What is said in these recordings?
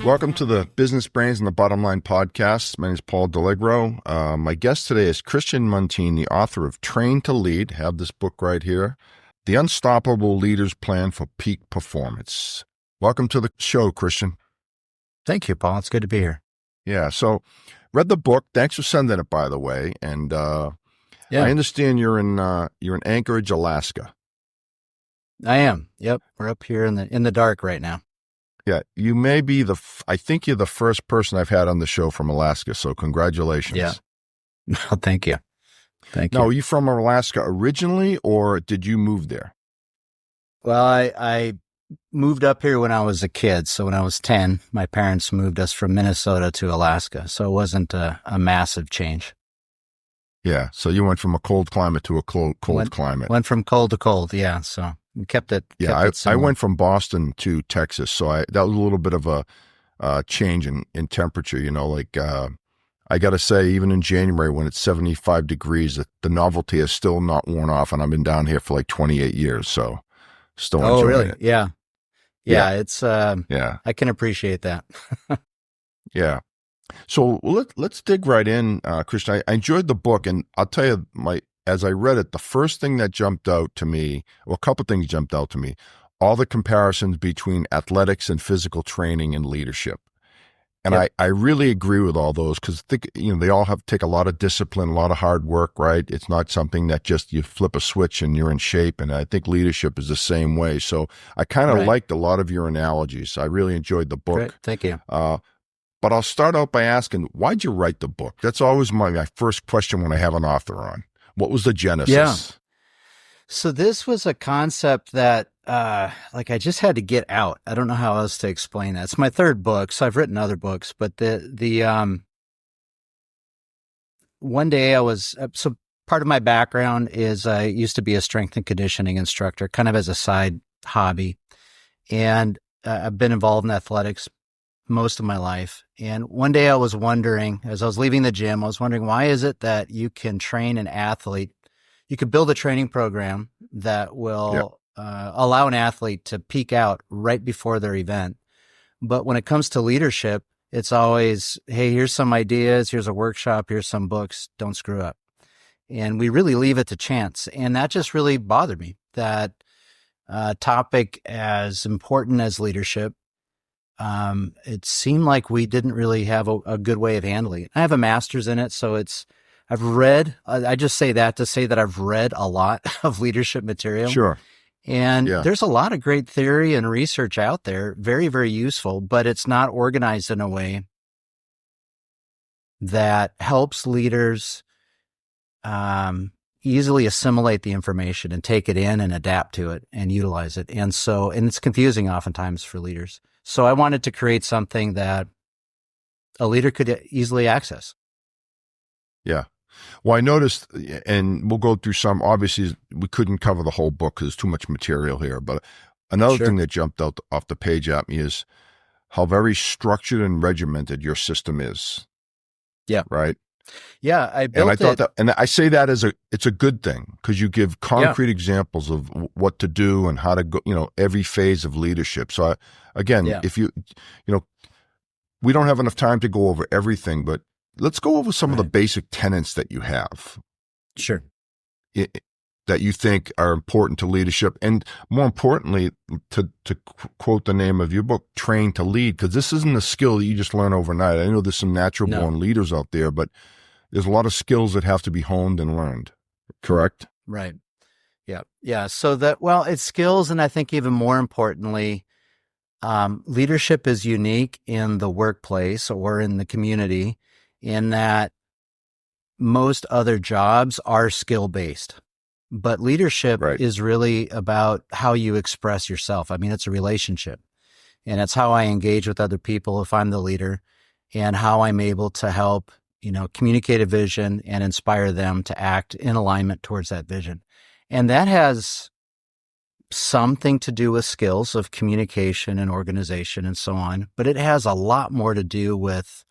Welcome to the Business Brains and the Bottom Line podcast. My name is Paul Deligro. My guest today is Christian Muntean, the author of Train to Lead. I have this book right here, The Unstoppable Leader's Plan for Peak Performance. Welcome to the show, Christian. Thank you, Paul. It's good to be here. Yeah, so read the book. Thanks for sending it, by the way. And I understand you're in Anchorage, Alaska. I am. Yep, we're up here in the dark right now. Yeah, you may be I think you're the first person I've had on the show from Alaska, so congratulations. Yeah. Well, thank you. Thank you. Now, are you from Alaska originally, or did you move there? Well, I moved up here when I was a kid. So when I was 10, my parents moved us from Minnesota to Alaska. So it wasn't a massive change. Yeah, so you went from a cold climate to a cold climate. Went from cold to cold, yeah, so we kept it. I went from Boston to Texas, so that was a little bit of a change in temperature. I got to say, even in January when it's 75 degrees, the novelty is still not worn off, and I've been down here for like 28 years, so still enjoying really? it. Yeah, it's I can appreciate that. Yeah. So let's dig right in, Christian. I enjoyed the book, and I'll tell you, as I read it, the first thing that jumped out to me, well, a couple things jumped out to me, all the comparisons between athletics and physical training and leadership. And yep. I really agree with all those because they all take a lot of discipline, a lot of hard work, right? It's not something that just you flip a switch and you're in shape. And I think leadership is the same way. So I kind of liked a lot of your analogies. I really enjoyed the book. Great. Thank you. But I'll start out by asking, why'd you write the book? That's always my first question when I have an author on. What was the genesis? Yeah. So this was a concept that, I just had to get out. I don't know how else to explain that. It's my third book, so I've written other books, but one day so part of my background is I used to be a strength and conditioning instructor, kind of as a side hobby. And I've been involved in athletics most of my life. And one day I was wondering, as I was leaving the gym, I was wondering, why is it that you can train an athlete? You could build a training program that will allow an athlete to peak out right before their event. But when it comes to leadership, it's always, hey, here's some ideas, here's a workshop, here's some books, don't screw up. And we really leave it to chance. And that just really bothered me, that topic as important as leadership, it seemed like we didn't really have a good way of handling it. I have a master's in it, so I've read, I just say that to say that I've read a lot of leadership material. Sure. And there's a lot of great theory and research out there, very, very useful, but it's not organized in a way that helps leaders easily assimilate the information and take it in and adapt to it and utilize it. And it's confusing oftentimes for leaders. So I wanted to create something that a leader could easily access. Yeah. Well, I noticed, and we'll go through some, obviously we couldn't cover the whole book because there's too much material here, but another thing that jumped out off the page at me is how very structured and regimented your system is. Yeah. Right? Yeah, I built and I thought that, and I say that it's a good thing because you give concrete examples of what to do and how to go, every phase of leadership. So if we don't have enough time to go over everything, but let's go over some of the basic tenets that you have. Sure. That you think are important to leadership. And more importantly, to quote the name of your book, Train to Lead, because this isn't a skill that you just learn overnight. I know there's some natural born leaders out there, but there's a lot of skills that have to be honed and learned. Correct? Right. Yeah. Yeah. So it's skills. And I think even more importantly, leadership is unique in the workplace or in the community in that most other jobs are skill-based, but leadership is really about how you express yourself. I mean, it's a relationship, and it's how I engage with other people if I'm the leader, and how I'm able to help, communicate a vision and inspire them to act in alignment towards that vision. And that has something to do with skills of communication and organization and so on, but it has a lot more to do with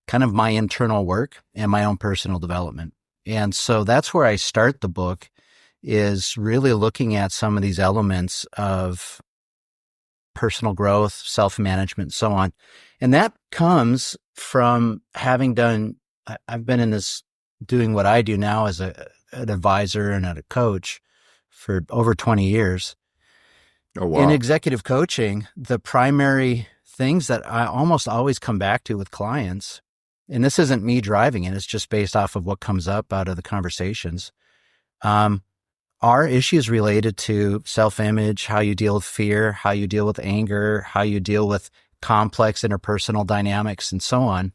kind of my internal work and my own personal development. And so that's where I start the book, is really looking at some of these elements of personal growth, self-management, so on. And that comes from having done, I've been in this, doing what I do now as an advisor and a coach for over 20 years. Oh, wow. In executive coaching, the primary things that I almost always come back to with clients, and this isn't me driving it, it's just based off of what comes up out of the conversations, are issues related to self-image, how you deal with fear, how you deal with anger, how you deal with complex interpersonal dynamics, and so on.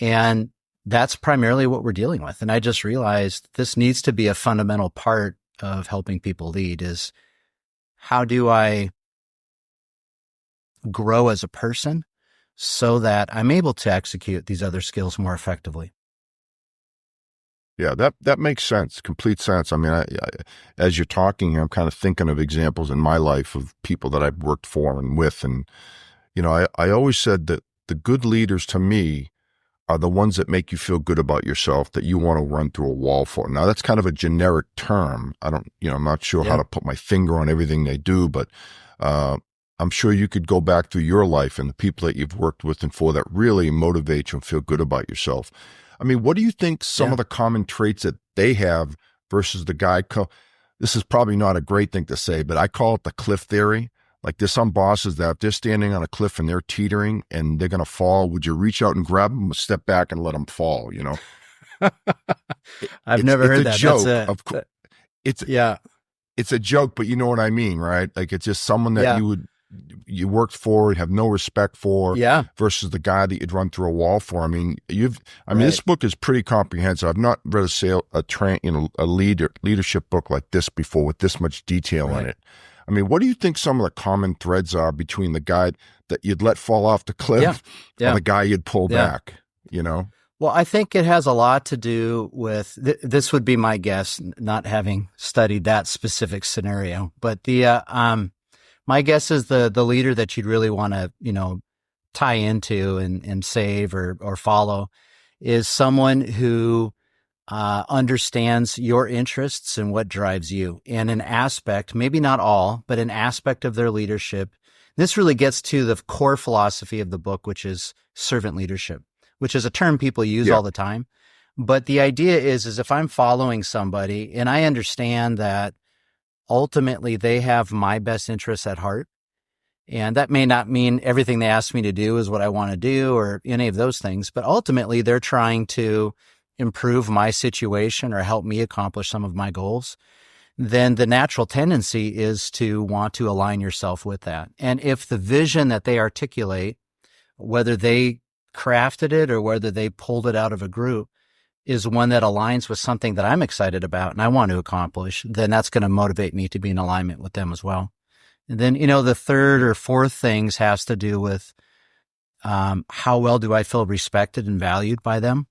And that's primarily what we're dealing with. And I just realized this needs to be a fundamental part of helping people lead, is how do I grow as a person so that I'm able to execute these other skills more effectively? Yeah, that makes sense, complete sense. I mean, I, as you're talking, I'm kind of thinking of examples in my life of people that I've worked for and with. And, I always said that the good leaders to me are the ones that make you feel good about yourself, that you want to run through a wall for. Now, that's kind of a generic term. I'm not sure how to put my finger on everything they do, but I'm sure you could go back through your life and the people that you've worked with and for that really motivate you and feel good about yourself. I mean, what do you think some of the common traits that they have versus the guy? This is probably not a great thing to say, but I call it the cliff theory. Like, there's some bosses that if they're standing on a cliff and they're teetering and they're going to fall, would you reach out and grab them, or step back and let them fall? I've never heard that. Joke. It's a joke, but you know what I mean, right? Like, it's just someone that you worked for, have no respect for, versus the guy that you'd run through a wall for. I mean, this book is pretty comprehensive. I've not read a leadership book like this before with this much detail in it. I mean, what do you think some of the common threads are between the guy that you'd let fall off the cliff and the guy you'd pull back, Well, I think it has a lot to do with, this would be my guess, not having studied that specific scenario, but my guess is the leader that you'd really want to, tie into and save or follow is someone who understands your interests and what drives you. And an aspect, maybe not all, but an aspect of their leadership. This really gets to the core philosophy of the book, which is servant leadership, which is a term people use all the time. But the idea is if I'm following somebody and I understand that ultimately they have my best interests at heart, and that may not mean everything they ask me to do is what I want to do or any of those things, but ultimately they're trying to improve my situation or help me accomplish some of my goals, then the natural tendency is to want to align yourself with that. And if the vision that they articulate, whether they crafted it or whether they pulled it out of a group, is one that aligns with something that I'm excited about and I want to accomplish, then that's going to motivate me to be in alignment with them as well. And then, the third or fourth things has to do with how well do I feel respected and valued by them?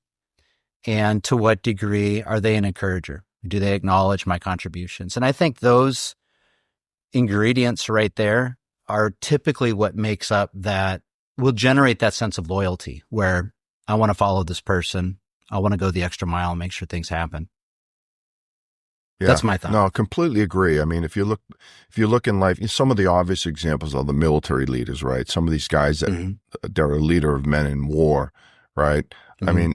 And to what degree are they an encourager? Do they acknowledge my contributions? And I think those ingredients right there are typically what makes up that, will generate that sense of loyalty where I want to follow this person. I want to go the extra mile and make sure things happen. Yeah. That's my thought. No, I completely agree. I mean, if you look in life, some of the obvious examples are the military leaders, right? Some of these guys that they're a leader of men in war, right? I mean,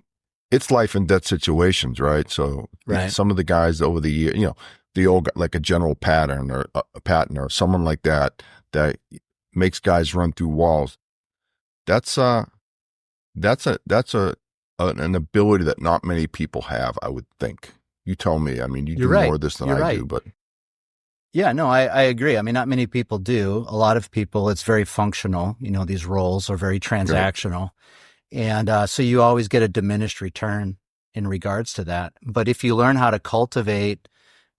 it's life and death situations, right? So some of the guys over the year, the old, like a General Patton or someone like that makes guys run through walls. That's an ability that not many people have, I would think. You tell me. I mean, you do more of this than I do, but. Yeah, no, I agree. I mean, not many people do. A lot of people, it's very functional. These roles are very transactional. And so you always get a diminished return in regards to that. But if you learn how to cultivate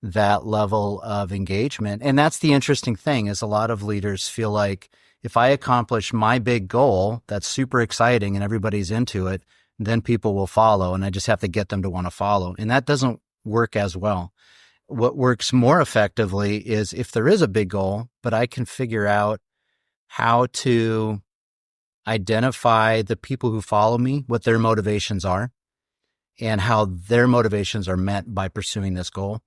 that level of engagement, and that's the interesting thing, is a lot of leaders feel like if I accomplish my big goal, that's super exciting and everybody's into it, then people will follow and I just have to get them to want to follow. And that doesn't work as well. what works more effectively is if there is a big goal, but I can figure out how to identify the people who follow me, what their motivations are, and how their motivations are met by pursuing this goal.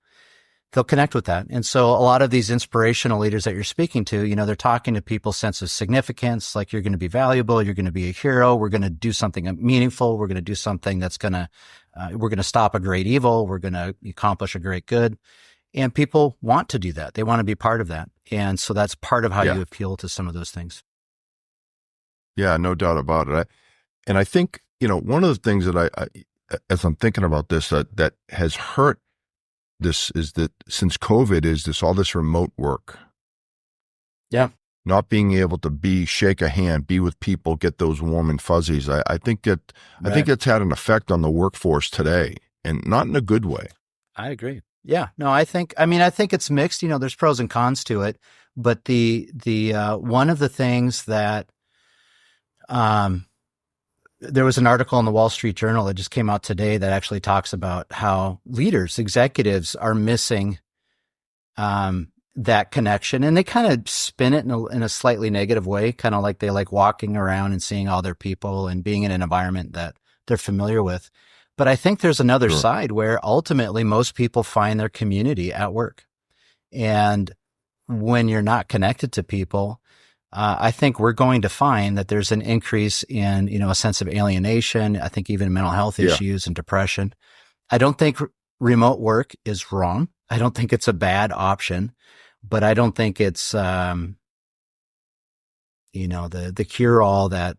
They'll connect with that. And so a lot of these inspirational leaders that you're speaking to, you know, they're talking to people's sense of significance, like you're going to be valuable, you're going to be a hero, we're going to do something meaningful, we're going to do something that's going to, we're going to stop a great evil, we're going to accomplish a great good. And people want to do that. They want to be part of that. And so that's part of how you appeal to some of those things. Yeah, no doubt about it. And I think, you know, one of the things that I as I'm thinking about this, that has hurt this is that since COVID is this, all this remote work. Yeah. Not being able to shake a hand, be with people, get those warm and fuzzies. I think it's had an effect on the workforce today, and not in a good way. I agree. Yeah. No, I think it's mixed. You know, there's pros and cons to it, but the one of the things that, there was an article in the Wall Street Journal that just came out today that actually talks about how leaders, executives are missing, that connection, and they kind of spin it in a slightly negative way, kind of like they like walking around and seeing all their people and being in an environment that they're familiar with. But I think there's another side where ultimately most people find their community at work. And when you're not connected to people, I think we're going to find that there's an increase in, you know, a sense of alienation. I think even mental health issues and depression. I don't think remote work is wrong. I don't think it's a bad option, but I don't think it's, you know, the cure all that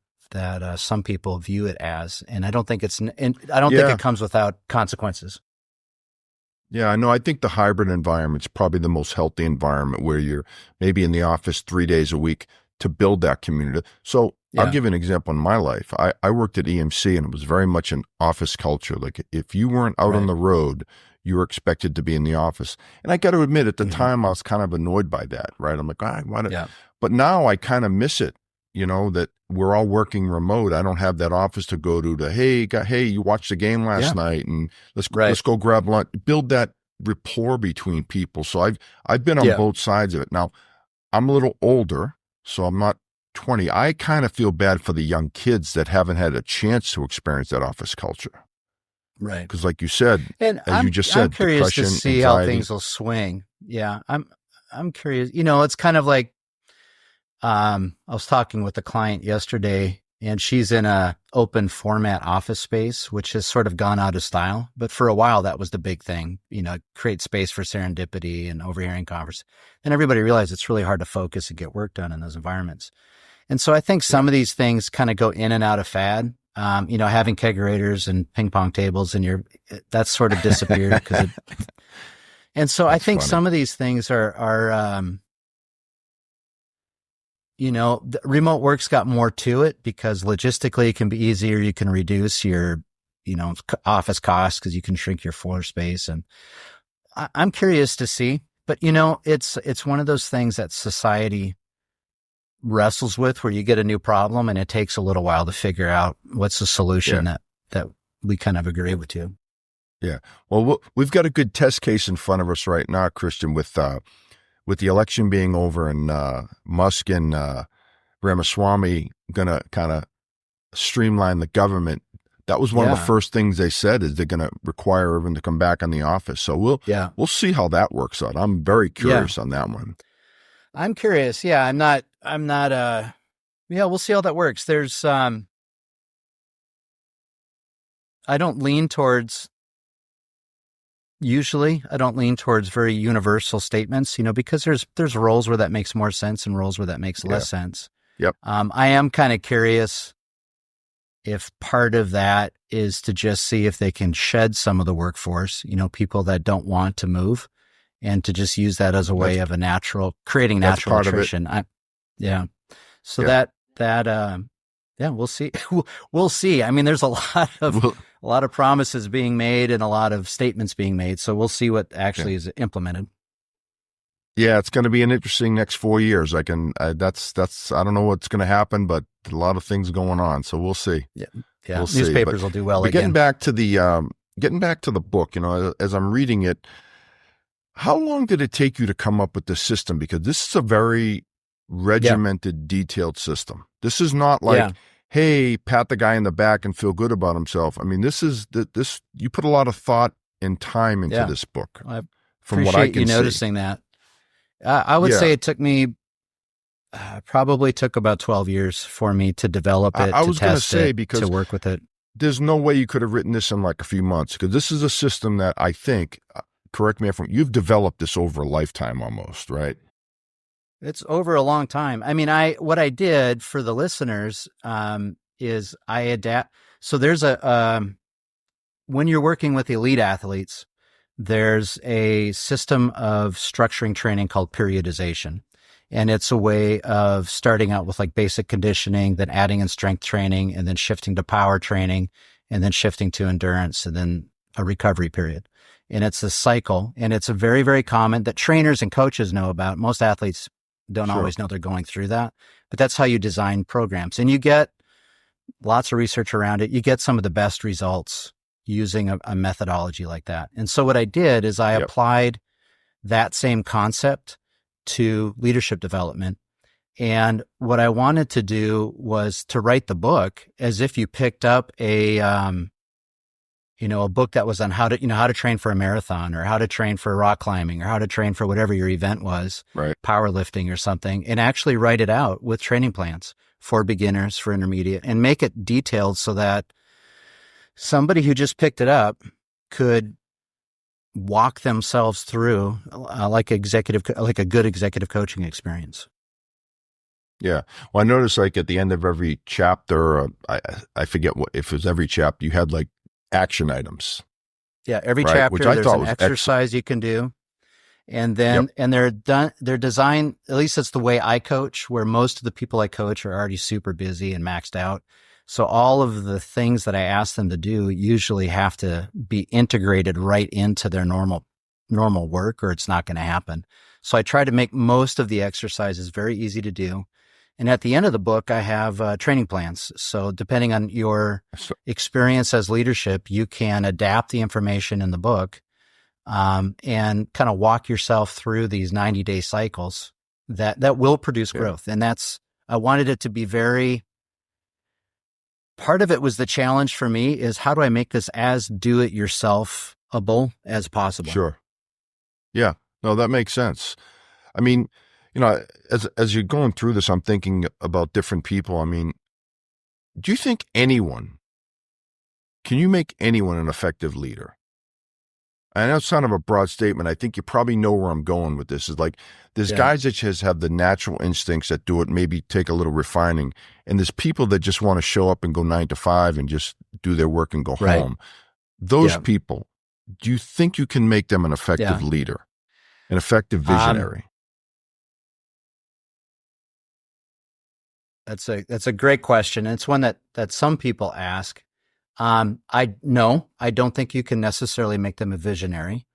some people view it as. And I don't think think it comes without consequences. Yeah, no, I think the hybrid environment is probably the most healthy environment where you're maybe in the office 3 days a week to build that community. So I'll give you an example in my life. I worked at EMC, and it was very much an office culture. Like if you weren't out on the road, you were expected to be in the office. And I got to admit, at the time, I was kind of annoyed by that, right? I'm like, I want it. But now I kind of miss it, you know, that we're all working remote. I don't have that office to go to hey, you watched the game last night, and let's go grab lunch. Build that rapport between people. So I've been on both sides of it. Now, I'm a little older, so I'm not 20. I kind of feel bad for the young kids that haven't had a chance to experience that office culture. Right. Because like you said, and you just said, I'm curious depression, to see anxiety. how things will swing. Yeah. I'm curious. You know, it's kind of like, I was talking with a client yesterday, and she's in a open format office space, which has sort of gone out of style. But for a while, that was the big thing, you know, create space for serendipity and overhearing conversations. And everybody realized it's really hard to focus and get work done in those environments. And so I think some of these things kind of go in and out of fad. You know, having kegerators and ping pong tables, and that's sort of disappeared and so I think some of these things are you know, the remote work's got more to it because logistically it can be easier. You can reduce your, you know, office costs because you can shrink your floor space. And I'm curious to see, but you know, it's one of those things that society wrestles with, where you get a new problem and it takes a little while to figure out what's the solution that we kind of agree with you. Yeah. Well, we've got a good test case in front of us right now, Christian, with the election being over and Musk and Ramaswamy going to kind of streamline the government. That was one of the first things they said, is they're going to require everyone to come back in the office. So we'll see how that works out. I'm very curious on that one. I'm curious. Yeah, I'm not we'll see how that works. There's I don't lean towards very universal statements, you know, because there's roles where that makes more sense and roles where that makes less sense. Yep. I am kind of curious if part of that is to just see if they can shed some of the workforce, you know, people that don't want to move, and to just use that as a way of creating natural attrition. We'll see. We'll see. I mean, there's a lot of promises being made and a lot of statements being made. So we'll see what actually is implemented. Yeah, it's going to be an interesting next 4 years. I don't know what's going to happen, but a lot of things going on. So we'll see. Yeah. We'll Newspapers will do well again. Getting back to the book, you know, as I'm reading it, How long did it take you to come up with the system? Because this is a very Yeah. regimented, detailed system. This is not Yeah. like, hey, pat the guy in the back and feel good about himself. I mean, this you put a lot of thought and time into Yeah. this book, I from what I appreciate you can see. noticing that. I would Yeah, say it took me, probably took about 12 years for me to develop it, I to was going to test say, it, to because work with it. there's no way you could have written this in like a few months, because this is a system that I think, correct me if I'm, you've developed this over a lifetime almost, right? It's over a long time. I mean, what I did for the listeners, is I adapt. So there's when you're working with elite athletes, there's a system of structuring training called periodization. And it's a way of starting out with like basic conditioning, then adding in strength training, and then shifting to power training, and then shifting to endurance, and then a recovery period. And it's a cycle, and it's a very, very common that trainers and coaches know about. Most athletes don't Sure. always know they're going through that, but that's how you design programs. And you get lots of research around it. You get some of the best results using a methodology like that. And so what I did is I Yep. applied that same concept to leadership development. And what I wanted to do was to write the book as if you picked up a book that was on how to train for a marathon, or how to train for rock climbing, or how to train for whatever your event was, Right. powerlifting or something, and actually write it out with training plans for beginners, for intermediate, and make it detailed so that somebody who just picked it up could walk themselves through like a good executive coaching experience. Yeah. Well, I noticed like at the end of every chapter, I forget what, if it was every chapter, you had like action items, Yeah, every right? Which chapter I there's thought an was exercise you can do. And then, Yep. and they're designed, at least that's the way I coach, where most of the people I coach are already super busy and maxed out. So all of the things that I ask them to do usually have to be integrated right into their normal work, or it's not going to happen. So I try to make most of the exercises very easy to do. And at the end of the book, I have training plans. So depending on your So, experience as leadership, you can adapt the information in the book, and kind of walk yourself through these 90-day cycles that will produce yeah. growth. And I wanted it to be part of it was the challenge for me is how do I make this as do-it-yourself-able as possible? Sure. Yeah. No, that makes sense. I mean, as you're going through this, I'm thinking about different people. I mean, do you think can you make anyone an effective leader? I know it's kind of a broad statement. I think you probably know where I'm going with this. Is like, there's Yeah. guys that just have the natural instincts that do it, maybe take a little refining. And there's people that just want to show up and go 9 to 5 and just do their work and go Right. home. Those Yeah. people, do you think you can make them an effective Yeah. leader, an effective visionary? That's a great question. And it's one that some people ask. I don't think you can necessarily make them a visionary.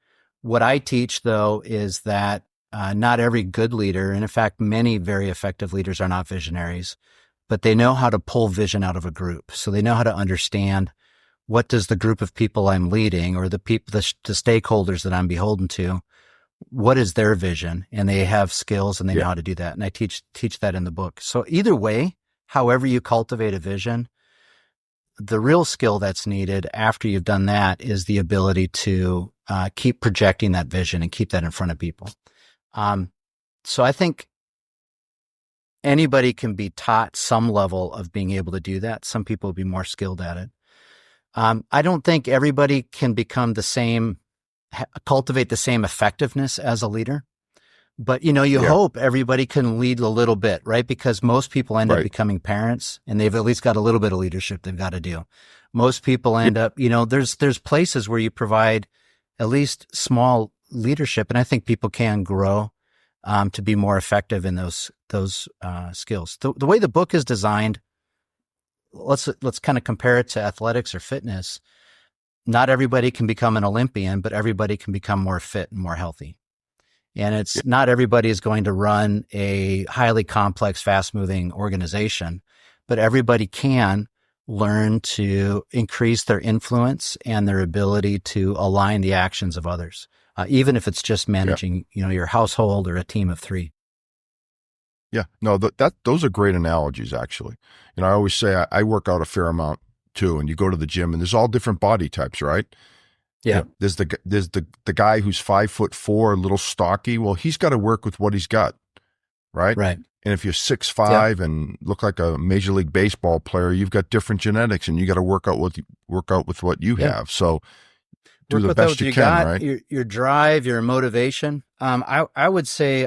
What I teach though is that not every good leader, and in fact, many very effective leaders are not visionaries, but they know how to pull vision out of a group. So they know how to understand what does the group of people I'm leading, or the stakeholders that I'm beholden to, what is their vision? And they have skills and they know how to do that. And I teach that in the book. So either way, however you cultivate a vision, the real skill that's needed after you've done that is the ability to keep projecting that vision and keep that in front of people. So I think anybody can be taught some level of being able to do that. Some people will be more skilled at it. I don't think everybody can become cultivate the same effectiveness as a leader. But, you hope everybody can lead a little bit, right? Because most people end up becoming parents, and they've at least got a little bit of leadership they've got to do. Most people end up, there's places where you provide at least small leadership. And I think people can grow to be more effective in those skills. The way the book is designed, let's kind of compare it to athletics or fitness. Not everybody can become an Olympian, but everybody can become more fit and more healthy. And it's not everybody is going to run a highly complex, fast-moving organization, but everybody can learn to increase their influence and their ability to align the actions of others. even if it's just Yeah. managing, your household or a team of three. Yeah. No, those are great analogies, actually. I always say I work out a fair amount too, and you go to the gym and there's all different body types, right? Yeah. There's the guy who's 5'4", a little stocky. Well, he's got to work with what he's got, right? Right. And if you're 6'5" and look like a Major League Baseball player, you've got different genetics, and you got to work out with what you have. So do the best you can, right? Your drive, your motivation. I would say,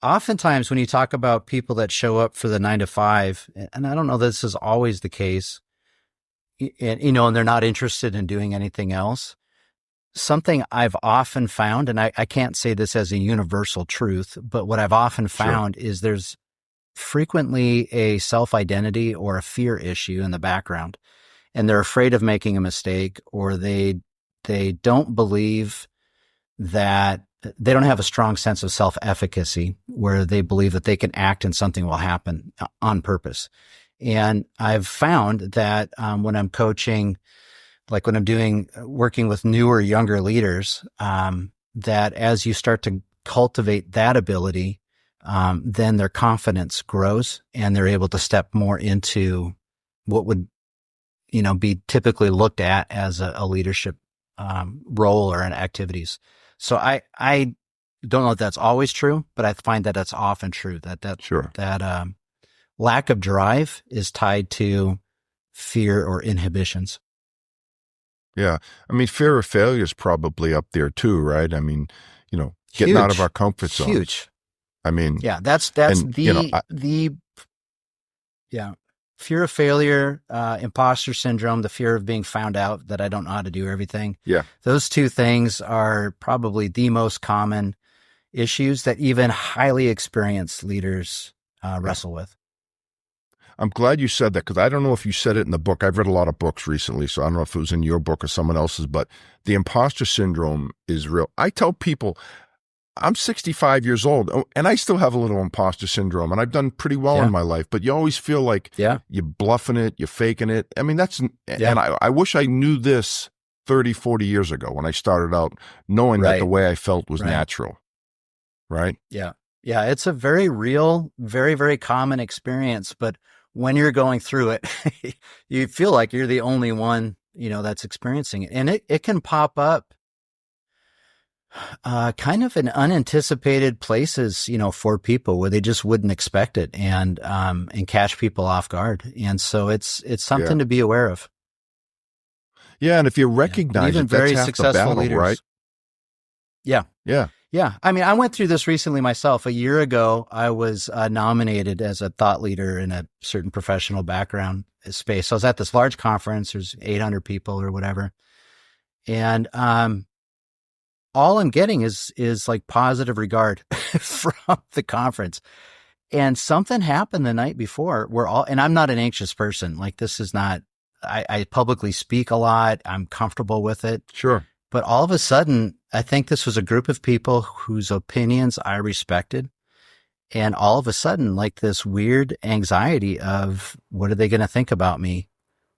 oftentimes when you talk about people that show up for the 9 to 5, and I don't know this is always the case, and they're not interested in doing anything else. Something I've often found, and I can't say this as a universal truth, but what I've often found is there's frequently a self-identity or a fear issue in the background, and they're afraid of making a mistake, or they don't believe that they don't have a strong sense of self-efficacy where they believe that they can act and something will happen on purpose. And I've found that when I'm coaching, like when I'm working with newer, younger leaders, that as you start to cultivate that ability, then their confidence grows and they're able to step more into what would, be typically looked at as a leadership role or an activities. So I don't know if that's always true, but I find that that's often true, that lack of drive is tied to fear or inhibitions. Yeah. I mean, fear of failure is probably up there too, right? I mean, getting out of our comfort zone. Huge. I mean, yeah, that's fear of failure, imposter syndrome, the fear of being found out that I don't know how to do everything. Yeah. Those two things are probably the most common issues that even highly experienced leaders wrestle with. I'm glad you said that, because I don't know if you said it in the book. I've read a lot of books recently, so I don't know if it was in your book or someone else's, but the imposter syndrome is real. I tell people I'm 65 years old and I still have a little imposter syndrome, and I've done pretty well in my life, but you always feel like you're bluffing it, you're faking it. I mean, and I wish I knew this 30, 40 years ago when I started out, knowing that the way I felt was natural. Right? Yeah. Yeah. It's a very real, very, very common experience, but when you're going through it, you feel like you're the only one, that's experiencing it. And it can pop up kind of in unanticipated places, for people where they just wouldn't expect it, and catch people off guard. And so it's something to be aware of. Yeah. And if you recognize even it, very that's half successful the battle, leaders. right? Yeah. Yeah. Yeah. I mean, I went through this recently myself. A year ago, I was nominated as a thought leader in a certain professional background space. So I was at this large conference. There's 800 people or whatever. And all I'm getting is like positive regard from the conference. And something happened the night before and I'm not an anxious person. Like, this is not, I publicly speak a lot. I'm comfortable with it. Sure. But all of a sudden, I think this was a group of people whose opinions I respected. And all of a sudden, like, this weird anxiety of what are they going to think about me,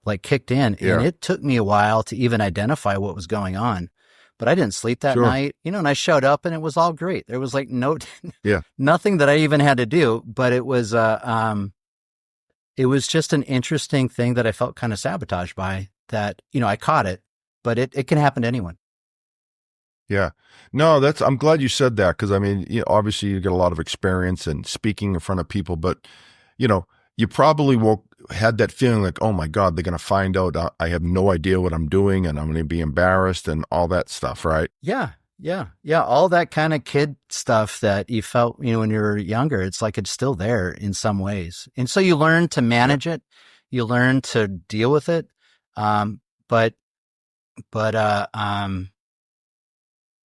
like, kicked in. Yeah. And it took me a while to even identify what was going on. But I didn't sleep that night, and I showed up and it was all great. There was like nothing that I even had to do, but it was just an interesting thing that I felt kind of sabotaged by, that, I caught it, but it can happen to anyone. Yeah. No, I'm glad you said that, because I mean, obviously you get a lot of experience in speaking in front of people, but you probably had that feeling like, oh my God, they're going to find out I have no idea what I'm doing and I'm going to be embarrassed and all that stuff, right? Yeah. Yeah. Yeah. All that kind of kid stuff that you felt, when you were younger, it's like it's still there in some ways. And so you learn to manage it. You learn to deal with it.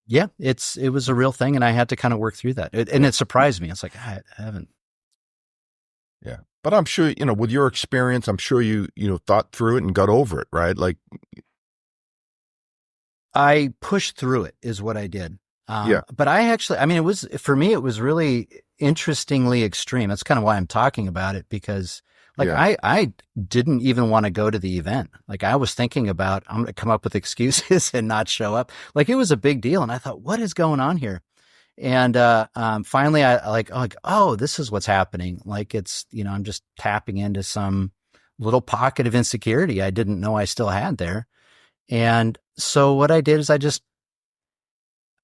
Yeah, it was a real thing, and I had to kind of work through that. And it surprised me. It's like, I haven't. Yeah. But I'm sure, with your experience, I'm sure you thought through it and got over it, right? Like, I pushed through it is what I did. But it was, for me, it was really interestingly extreme. That's kind of why I'm talking about it, because Like Yeah. I didn't even want to go to the event. Like I was thinking about, I'm going to come up with excuses and not show up. Like it was a big deal. And I thought, what is going on here? And, finally oh, this is what's happening. Like it's, I'm just tapping into some little pocket of insecurity I didn't know I still had there. And so what I did is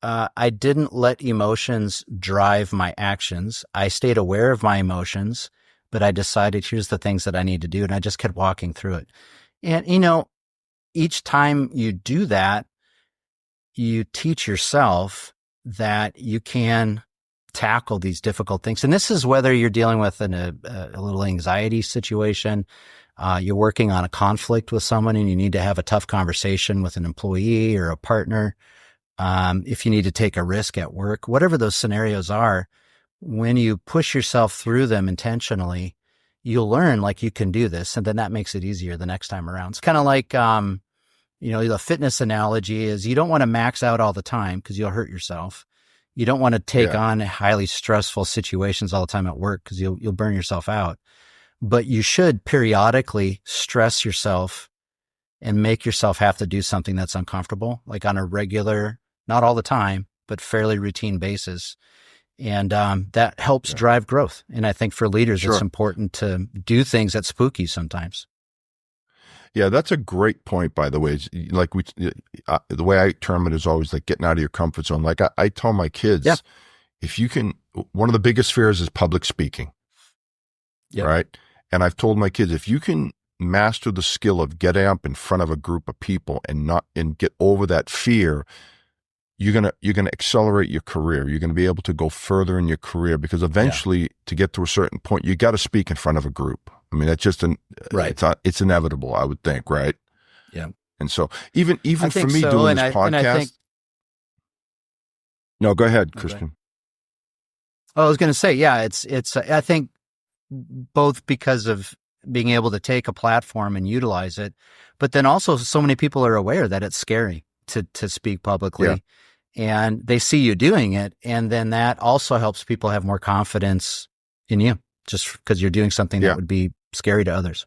I didn't let emotions drive my actions. I stayed aware of my emotions, but I decided here's the things that I need to do. And I just kept walking through it. And, each time you do that, you teach yourself that you can tackle these difficult things. And this is whether you're dealing with a little anxiety situation, you're working on a conflict with someone and you need to have a tough conversation with an employee or a partner. If you need to take a risk at work, whatever those scenarios are, when you push yourself through them intentionally, you'll learn like you can do this. And then that makes it easier the next time around. It's kind of like, the fitness analogy is you don't want to max out all the time because you'll hurt yourself. You don't want to take on highly stressful situations all the time at work because you'll burn yourself out. But you should periodically stress yourself and make yourself have to do something that's uncomfortable, like on a regular, not all the time, but fairly routine basis. And that helps drive growth. And I think for leaders, it's important to do things that spook you sometimes. Yeah, that's a great point, by the way. It's like the way I term it is always like getting out of your comfort zone. Like I tell my kids, if you can, one of the biggest fears is public speaking, right? And I've told my kids, if you can master the skill of getting up in front of a group of people and get over that fear, you're gonna accelerate your career. You're gonna be able to go further in your career because eventually, to get to a certain point, you got to speak in front of a group. I mean, that's just it's inevitable, I would think, right? Yeah. And so even for me so. doing And this I podcast. think, no, go ahead, Christian. I was going to say, it's. I think both because of being able to take a platform and utilize it, but then also so many people are aware that it's scary to speak publicly, and they see you doing it, and then that also helps people have more confidence in you, just because you're doing something that would be scary to others.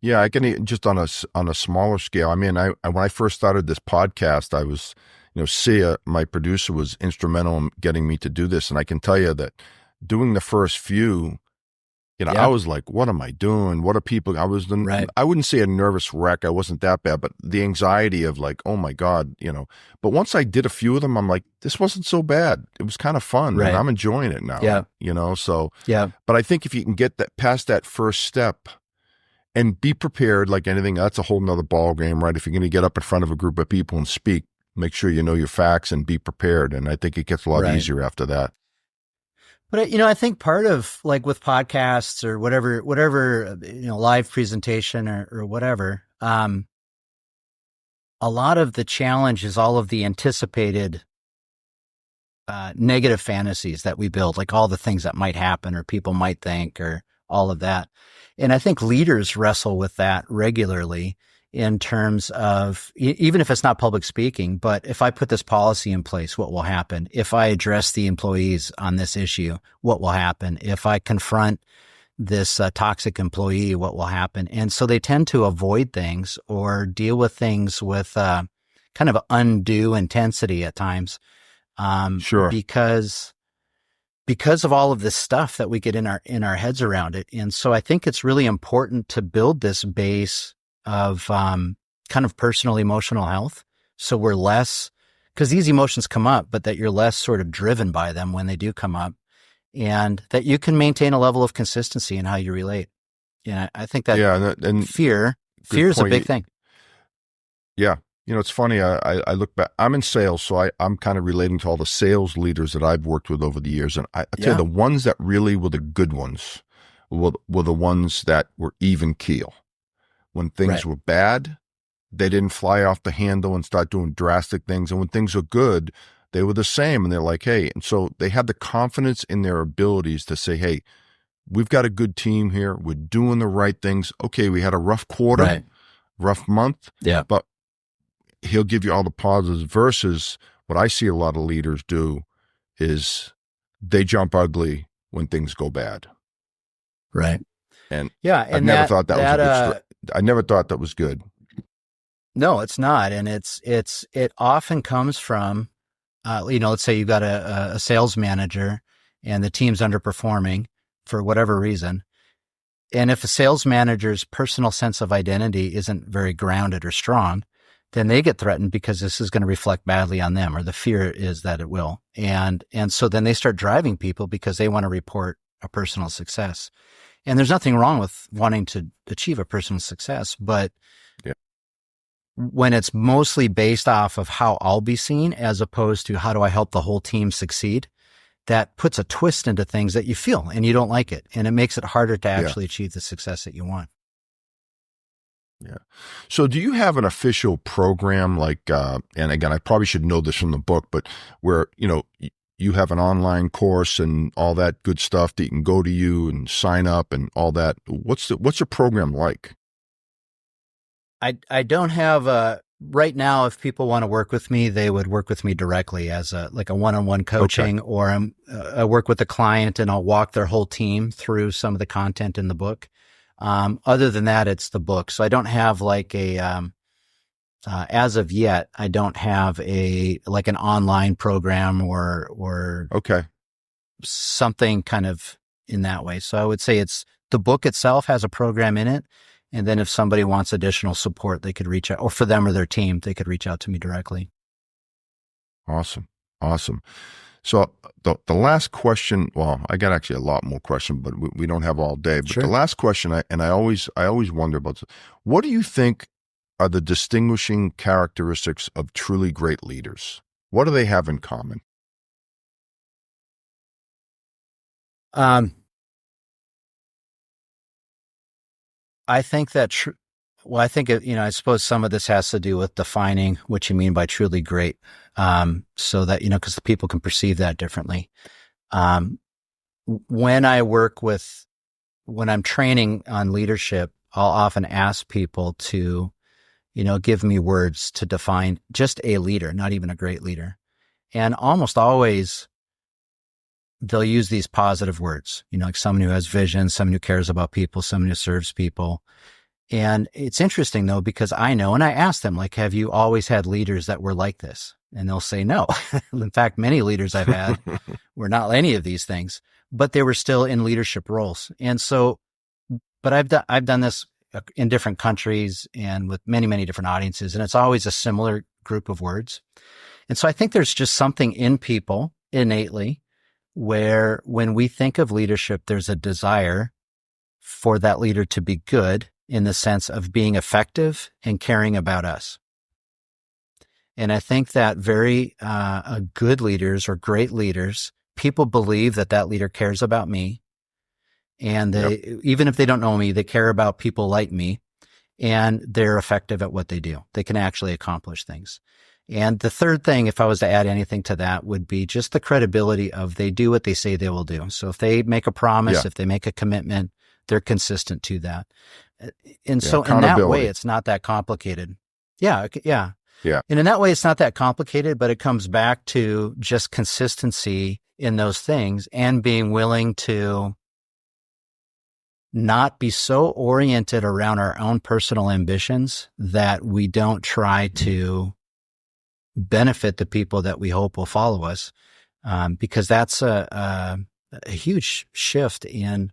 Yeah, I can just on a smaller scale. I mean, I when I first started this podcast, I was, Sia, my producer, was instrumental in getting me to do this, and I can tell you that doing the first few, I was like, what am I doing? What are people? I wouldn't say a nervous wreck. I wasn't that bad, but the anxiety of like, oh my God, But once I did a few of them, I'm like, this wasn't so bad. It was kind of fun, and I'm enjoying it now. So But I think if you can get that past that first step and be prepared, like anything, that's a whole nother ball game, right? If you're going to get up in front of a group of people and speak, make sure you know your facts and be prepared. And I think it gets a lot easier after that. But, I think part of like with podcasts or whatever, live presentation or whatever, a lot of the challenge is all of the anticipated negative fantasies that we build, like all the things that might happen or people might think or all of that. And I think leaders wrestle with that regularly in terms of, even if it's not public speaking, but if I put this policy in place, what will happen? If I address the employees on this issue, what will happen? If I confront this toxic employee, what will happen? And so they tend to avoid things or deal with things with kind of undue intensity at times. Because of all of this stuff that we get in our heads around it. And so I think it's really important to build this base of kind of personal emotional health. So we're less, because these emotions come up, but that you're less sort of driven by them when they do come up, and that you can maintain a level of consistency in how you relate. Yeah, I think that and fear is a big thing. Yeah. It's funny. I look back, I'm in sales, so I'm kind of relating to all the sales leaders that I've worked with over the years. And I tell you, the ones that really were the good ones were the ones that were even keel. When things were bad, they didn't fly off the handle and start doing drastic things. And when things were good, they were the same. And they're like, hey, and so they had the confidence in their abilities to say, hey, we've got a good team here. We're doing the right things. Okay, we had a rough quarter, rough month. Yeah. But he'll give you all the positives versus what I see a lot of leaders do is they jump ugly when things go bad. Right. And Yeah. I've And never thought that was a good I never thought that was good. no, it's not. And it often comes from, let's say you've got a sales manager and the team's underperforming for whatever reason. And if a sales manager's personal sense of identity isn't very grounded or strong, then they get threatened because this is going to reflect badly on them, or the fear is that it will. And so then they start driving people because they want to report a personal success. And there's nothing wrong with wanting to achieve a personal success, but Yeah. when it's mostly based off of how I'll be seen as opposed to how do I help the whole team succeed, that puts a twist into things that you feel and you don't like it. And it makes it harder to actually achieve the success that you want. Yeah. So do you have an official program like, and again, I probably should know this from the book, but where, you have an online course and all that good stuff that you can go to you and sign up and all that. What's your program like? I don't have right now, if people want to work with me, they would work with me directly as a one-on-one coaching, or I work with a client and I'll walk their whole team through some of the content in the book. Other than that, it's the book. So I don't have as of yet, I don't have an online program or something kind of in that way. So I would say it's the book itself has a program in it. And then if somebody wants additional support, they could reach out, or for them or their team, they could reach out to me directly. Awesome. So the last question, well, I got actually a lot more questions, but we don't have all day. But Sure. The last question, I always wonder about, what do you think are the distinguishing characteristics of truly great leaders? What do they have in common? I think that, I suppose some of this has to do with defining what you mean by truly great. So that, because the people can perceive that differently. When I'm training on leadership, I'll often ask people to, give me words to define just a leader, not even a great leader. And almost always they'll use these positive words, like someone who has vision, someone who cares about people, someone who serves people. And it's interesting though, because I know, and I ask them, have you always had leaders that were like this? And they'll say no. In fact, many leaders I've had were not any of these things, but they were still in leadership roles. And so, but I've done this in different countries and with many, many different audiences, and it's always a similar group of words. And so I think there's just something in people innately where when we think of leadership, there's a desire for that leader to be good in the sense of being effective and caring about us. And I think that very good leaders or great leaders, people believe that leader cares about me. And even if they don't know me, they care about people like me, and they're effective at what they do. They can actually accomplish things. And the third thing, if I was to add anything to that, would be just the credibility of they do what they say they will do. So if they make a promise, if they make a commitment, they're consistent to that. And so in that way, it's not that complicated. Yeah. And in that way, it's not that complicated, but it comes back to just consistency in those things and being willing to not be so oriented around our own personal ambitions that we don't try to benefit the people that we hope will follow us. Because that's a huge shift in,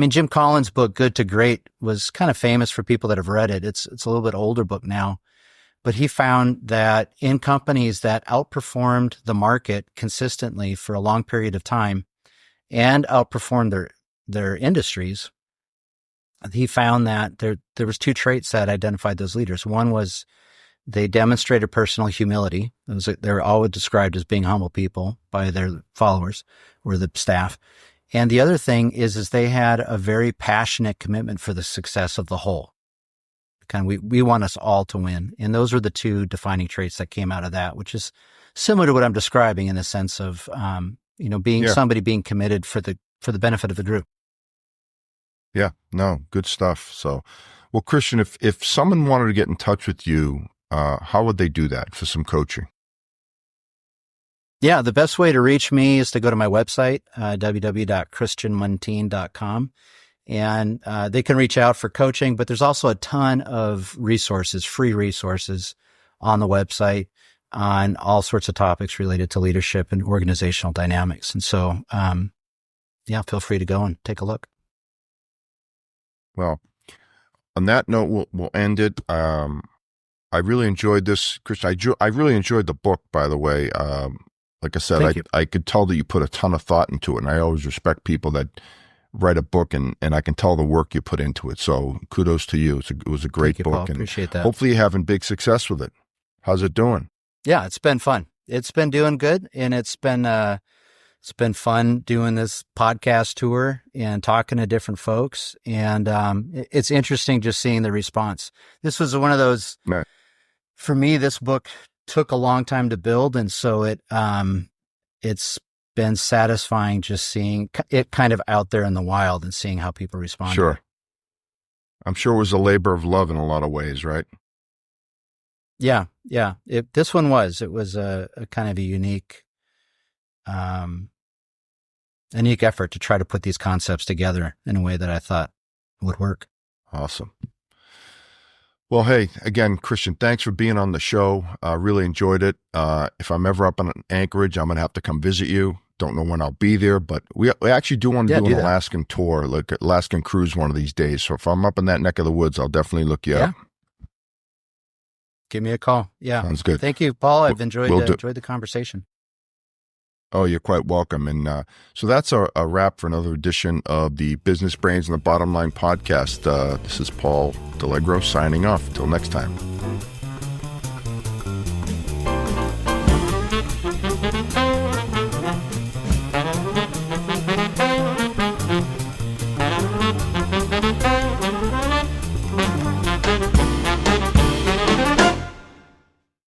Jim Collins' book, Good to Great, was kind of famous for people that have read it. It's a little bit older book now, but he found that in companies that outperformed the market consistently for a long period of time and outperformed their industries, he found that there was two traits that identified those leaders. One was they demonstrated personal humility. They're always described as being humble people by their followers or the staff. And the other thing is they had a very passionate commitment for the success of the whole. We want us all to win. And those were the two defining traits that came out of that, which is similar to what I'm describing in the sense of, somebody being committed for the benefit of the group. Yeah, no, good stuff. So, well, Christian, if someone wanted to get in touch with you, how would they do that for some coaching? Yeah, the best way to reach me is to go to my website, www.christianmuntean.com. And they can reach out for coaching, but there's also a ton of resources, free resources on the website on all sorts of topics related to leadership and organizational dynamics. And so, yeah, feel free to go and take a look. Well, on that note, we'll end it. I really enjoyed this, Christian. I really enjoyed the book, by the way. Like I said, I could tell that you put a ton of thought into it, and I always respect people that write a book, and I can tell the work you put into it. So kudos to you. It was a great book. Paul. And appreciate that. Hopefully you're having big success with it. How's it doing? Yeah, it's been fun. It's been doing good, and it's been fun doing this podcast tour and talking to different folks. And it's interesting just seeing the response. This was one of those, right. For me, this book took a long time to build. And so it's been satisfying just seeing it kind of out there in the wild and seeing how people respond. Sure. I'm sure it was a labor of love in a lot of ways, right? Yeah. Yeah. This one was, it was a kind of a unique effort to try to put these concepts together in a way that I thought would work. Awesome. Well, hey, again, Christian, thanks for being on the show. I really enjoyed it. If I'm ever up in Anchorage, I'm going to have to come visit you. Don't know when I'll be there, but we actually do want to do an Alaskan tour, like Alaskan cruise one of these days. So if I'm up in that neck of the woods, I'll definitely look you up. Give me a call. Yeah. Sounds good. Thank you, Paul. I've enjoyed the conversation. Oh, you're quite welcome. And so that's a wrap for another edition of the Business Brains and the Bottom Line podcast. This is Paul Delegro signing off. Till next time.